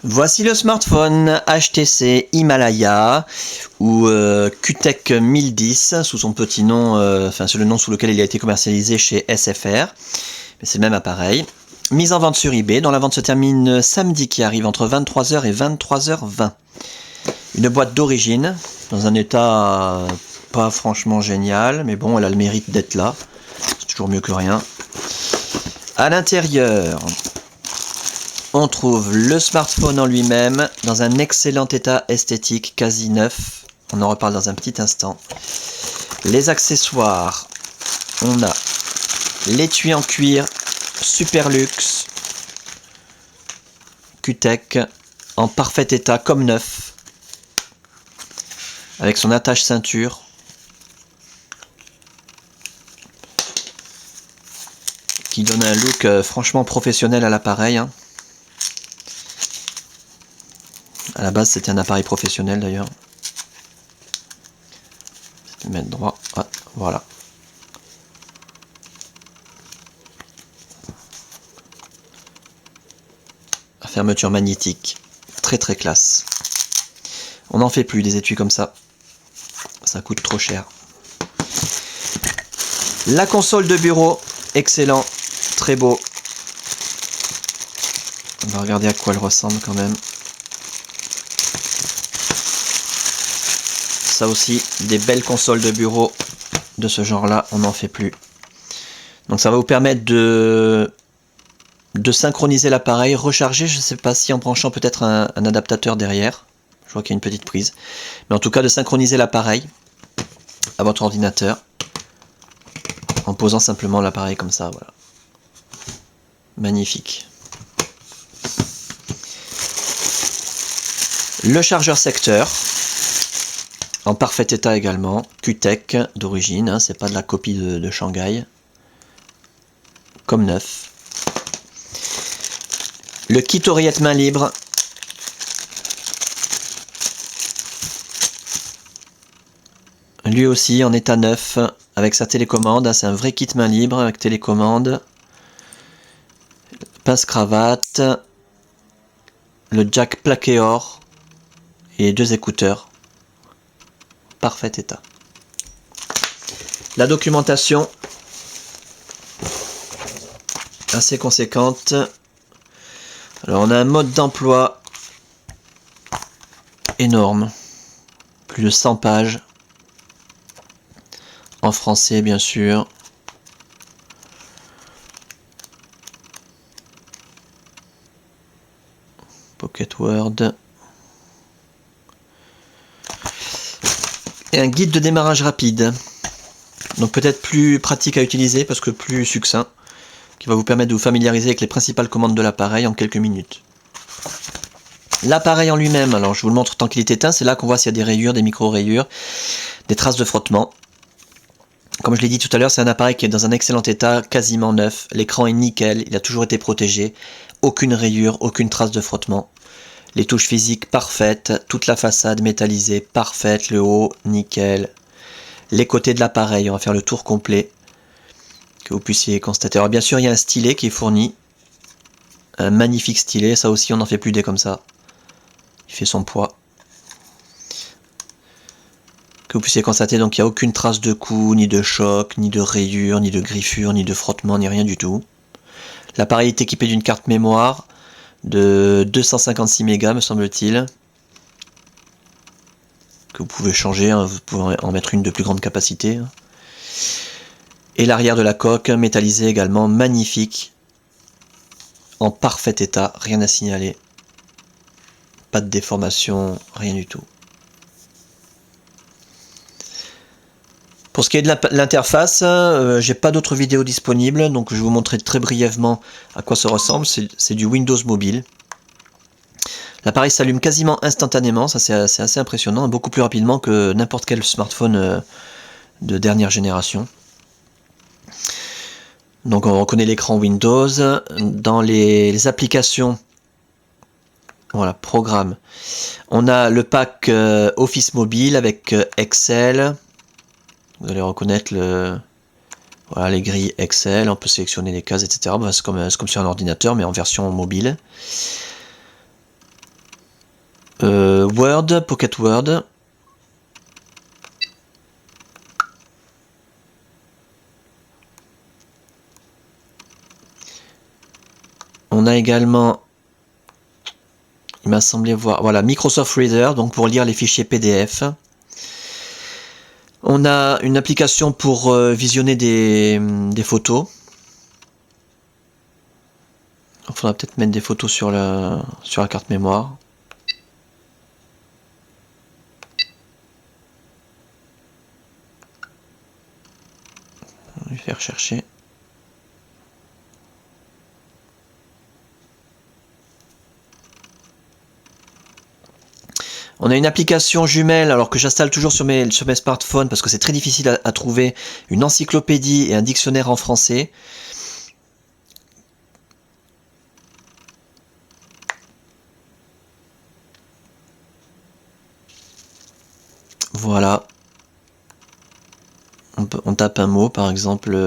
Voici le smartphone HTC Himalaya ou QTech 1010 sous son petit nom, c'est le nom sous lequel il a été commercialisé chez SFR, mais c'est le même appareil. Mise en vente sur eBay, dont la vente se termine samedi qui arrive entre 23h et 23h20. Une boîte d'origine, dans un état pas franchement génial, mais bon, elle a le mérite d'être là, c'est toujours mieux que rien. À l'intérieur, on trouve le smartphone en lui-même dans un excellent état esthétique, quasi neuf. On en reparle dans un petit instant. Les accessoires, on a l'étui en cuir Super Luxe QTech en parfait état comme neuf, avec son attache ceinture. Qui donne un look franchement professionnel à l'appareil. À la base, c'était un appareil professionnel d'ailleurs. Je vais mettre droit. Ah, voilà. La fermeture magnétique. Très très classe. On n'en fait plus des étuis comme ça. Ça coûte trop cher. La console de bureau. Excellent. Très beau. On va regarder à quoi elle ressemble quand même. Ça aussi, des belles consoles de bureau de ce genre-là, on n'en fait plus. Donc ça va vous permettre de synchroniser l'appareil, recharger, je ne sais pas si en branchant peut-être un adaptateur derrière. Je vois qu'il y a une petite prise. Mais en tout cas, de synchroniser l'appareil à votre ordinateur en posant simplement l'appareil comme ça, voilà. Magnifique. Le chargeur secteur. En parfait état également, QTech d'origine, c'est pas de la copie de Shanghai, comme neuf. Le kit oreillette main libre, lui aussi en état neuf, avec sa télécommande, c'est un vrai kit main libre avec télécommande, pince cravate, le jack plaqué or et 2 écouteurs. Parfait état. La documentation assez conséquente. Alors on a un mode d'emploi énorme, plus de 100 pages en français bien sûr. Pocket Word. Et un guide de démarrage rapide, donc peut-être plus pratique à utiliser parce que plus succinct, qui va vous permettre de vous familiariser avec les principales commandes de l'appareil en quelques minutes. L'appareil en lui-même, alors je vous le montre tant qu'il est éteint, c'est là qu'on voit s'il y a des rayures, des micro-rayures, des traces de frottement. Comme je l'ai dit tout à l'heure, c'est un appareil qui est dans un excellent état, quasiment neuf, l'écran est nickel, il a toujours été protégé, aucune rayure, aucune trace de frottement. Les touches physiques parfaites, toute la façade métallisée parfaite, le haut nickel. Les côtés de l'appareil, on va faire le tour complet, que vous puissiez constater. Alors bien sûr, il y a un stylet qui est fourni, un magnifique stylet, ça aussi on n'en fait plus des comme ça. Il fait son poids. Que vous puissiez constater, donc il n'y a aucune trace de coup, ni de choc, ni de rayure, ni de griffure, ni de frottement, ni rien du tout. L'appareil est équipé d'une carte mémoire de 256 mégas me semble-t-il, que vous pouvez changer, hein, vous pouvez en mettre une de plus grande capacité. Et l'arrière de la coque métallisée également, magnifique, en parfait état, rien à signaler, pas de déformation, rien du tout. Pour ce qui est de l'interface, j'ai pas d'autres vidéos disponibles, donc je vais vous montrer très brièvement à quoi ça ressemble. C'est du Windows Mobile. L'appareil s'allume quasiment instantanément, ça c'est assez impressionnant, beaucoup plus rapidement que n'importe quel smartphone de dernière génération. Donc on reconnaît l'écran Windows. Dans les applications, voilà, programme, on a le pack Office Mobile avec Excel. Vous allez reconnaître voilà, les grilles Excel, on peut sélectionner les cases, etc. C'est comme sur un ordinateur, mais en version mobile. Word, Pocket Word. On a également, il m'a semblé voir, voilà, Microsoft Reader, donc pour lire les fichiers PDF. On a une application pour visionner des photos. Il faudra peut-être mettre des photos sur la carte mémoire. On va faire chercher. On a une application jumelle, alors que j'installe toujours sur mes smartphones parce que c'est très difficile à trouver, une encyclopédie et un dictionnaire en français. Voilà. On tape un mot, par exemple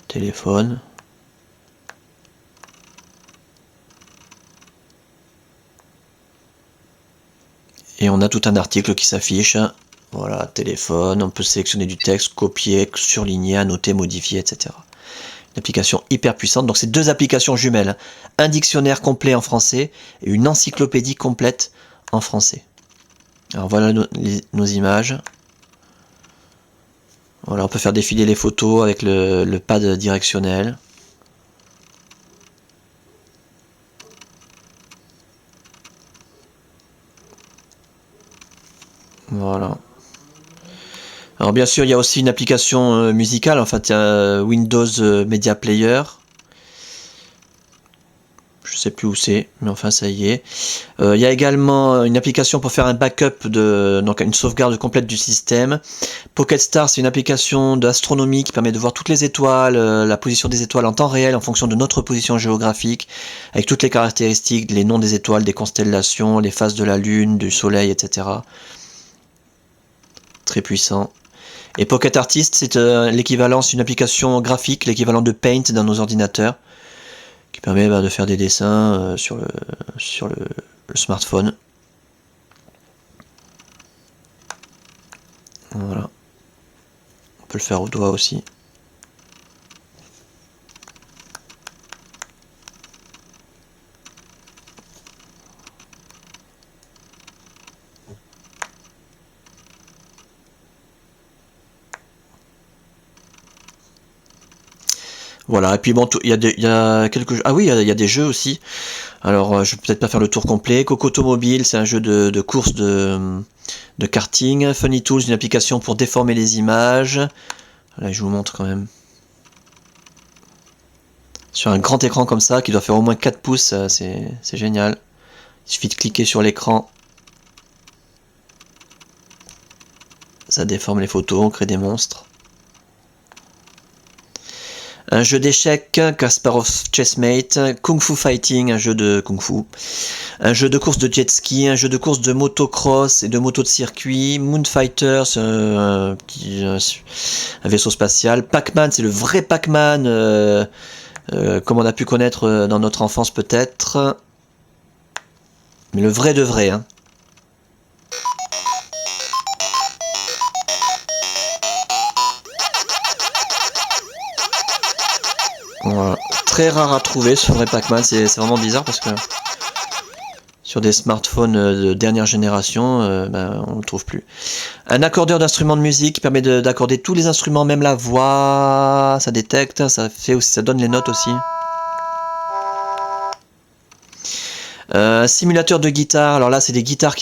téléphone. Et on a tout un article qui s'affiche. Voilà, téléphone, on peut sélectionner du texte, copier, surligner, annoter, modifier, etc. Une application hyper puissante. Donc c'est deux applications jumelles. Un dictionnaire complet en français et une encyclopédie complète en français. Alors voilà nos images. Voilà, on peut faire défiler les photos avec le pad directionnel. Voilà. Alors bien sûr, il y a aussi une application musicale, en fait, il y a Windows Media Player. Je sais plus où c'est, mais enfin ça y est. Il y a également une application pour faire un backup, donc une sauvegarde complète du système. Pocket Star, c'est une application d'astronomie qui permet de voir toutes les étoiles, la position des étoiles en temps réel en fonction de notre position géographique, avec toutes les caractéristiques, les noms des étoiles, des constellations, les phases de la Lune, du Soleil, etc. Très puissant. Et Pocket Artist, c'est l'équivalent, c'est une application graphique, l'équivalent de Paint dans nos ordinateurs, qui permet de faire des dessins sur le smartphone. Voilà. On peut le faire au doigt aussi. Voilà, et puis bon, il y a quelques jeux. Ah oui, il y a des jeux aussi. Alors, je vais peut-être pas faire le tour complet. Cocoto Mobile, c'est un jeu de course de karting. Funny Tools, une application pour déformer les images. Là, je vous montre quand même. Sur un grand écran comme ça, qui doit faire au moins 4 pouces, c'est génial. Il suffit de cliquer sur l'écran. Ça déforme les photos, on crée des monstres. Un jeu d'échecs, Kasparov Chessmate, Kung Fu Fighting, un jeu de Kung Fu, un jeu de course de jet ski, un jeu de course de motocross et de moto de circuit, Moon Fighters, un vaisseau spatial, Pac-Man, c'est le vrai Pac-Man, comme on a pu connaître dans notre enfance peut-être, mais le vrai de vrai, hein. Voilà. Très rare à trouver ce vrai Pac-Man, c'est vraiment bizarre parce que sur des smartphones de dernière génération, on le trouve plus. Un accordeur d'instruments de musique qui permet d'accorder tous les instruments, même la voix, ça détecte, ça donne les notes aussi. Simulateur de guitare, alors là c'est des guitares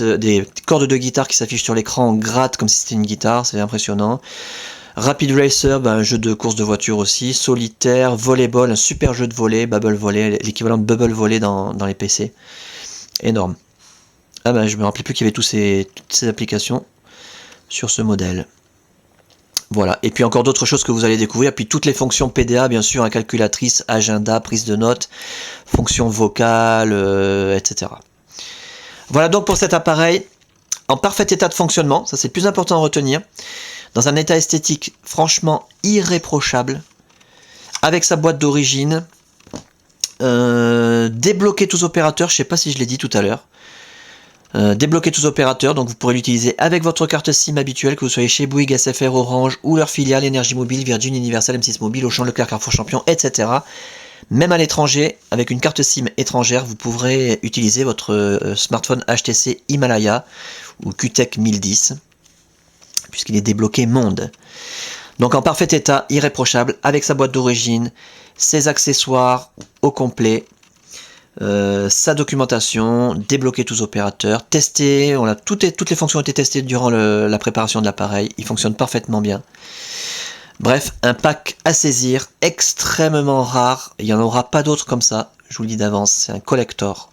des cordes de guitare qui s'affichent sur l'écran en gratte comme si c'était une guitare, c'est impressionnant. Rapid Racer, un jeu de course de voiture aussi. Solitaire, Volleyball, un super jeu de volley, Bubble Volley, l'équivalent de Bubble Volley dans les PC. Énorme. Ah je me rappelais plus qu'il y avait toutes ces applications sur ce modèle. Voilà, et puis encore d'autres choses que vous allez découvrir, puis toutes les fonctions PDA, bien sûr, calculatrice, agenda, prise de notes, fonctions vocales, etc. Voilà donc pour cet appareil, en parfait état de fonctionnement, ça c'est le plus important à retenir. Dans un état esthétique franchement irréprochable, avec sa boîte d'origine, Débloquer tous opérateurs, je sais pas si je l'ai dit tout à l'heure. Débloquer tous opérateurs, donc vous pourrez l'utiliser avec votre carte SIM habituelle, que vous soyez chez Bouygues, SFR, Orange ou leur filiale Énergie Mobile, Virgin, Universal, M6 Mobile, Auchan, Leclerc, Carrefour Champion, etc. Même à l'étranger, avec une carte SIM étrangère, vous pourrez utiliser votre smartphone HTC Himalaya ou QTech 1010, puisqu'il est débloqué monde. Donc en parfait état, irréprochable, avec sa boîte d'origine, ses accessoires au complet, sa documentation, débloquer tous opérateurs, tester, toutes les fonctions ont été testées durant la préparation de l'appareil, il fonctionne parfaitement bien. Bref, un pack à saisir, extrêmement rare, il n'y en aura pas d'autres comme ça, je vous le dis d'avance, c'est un collector.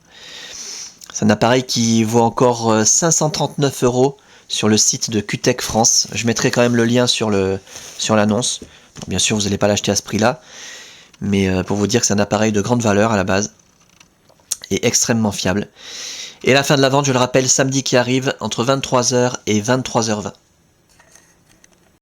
C'est un appareil qui vaut encore 539 € sur le site de QTech France. Je mettrai quand même le lien sur l'annonce. Bien sûr, vous n'allez pas l'acheter à ce prix-là, mais pour vous dire que c'est un appareil de grande valeur à la base et extrêmement fiable. Et la fin de la vente, je le rappelle, samedi qui arrive entre 23 h et 23 h 20.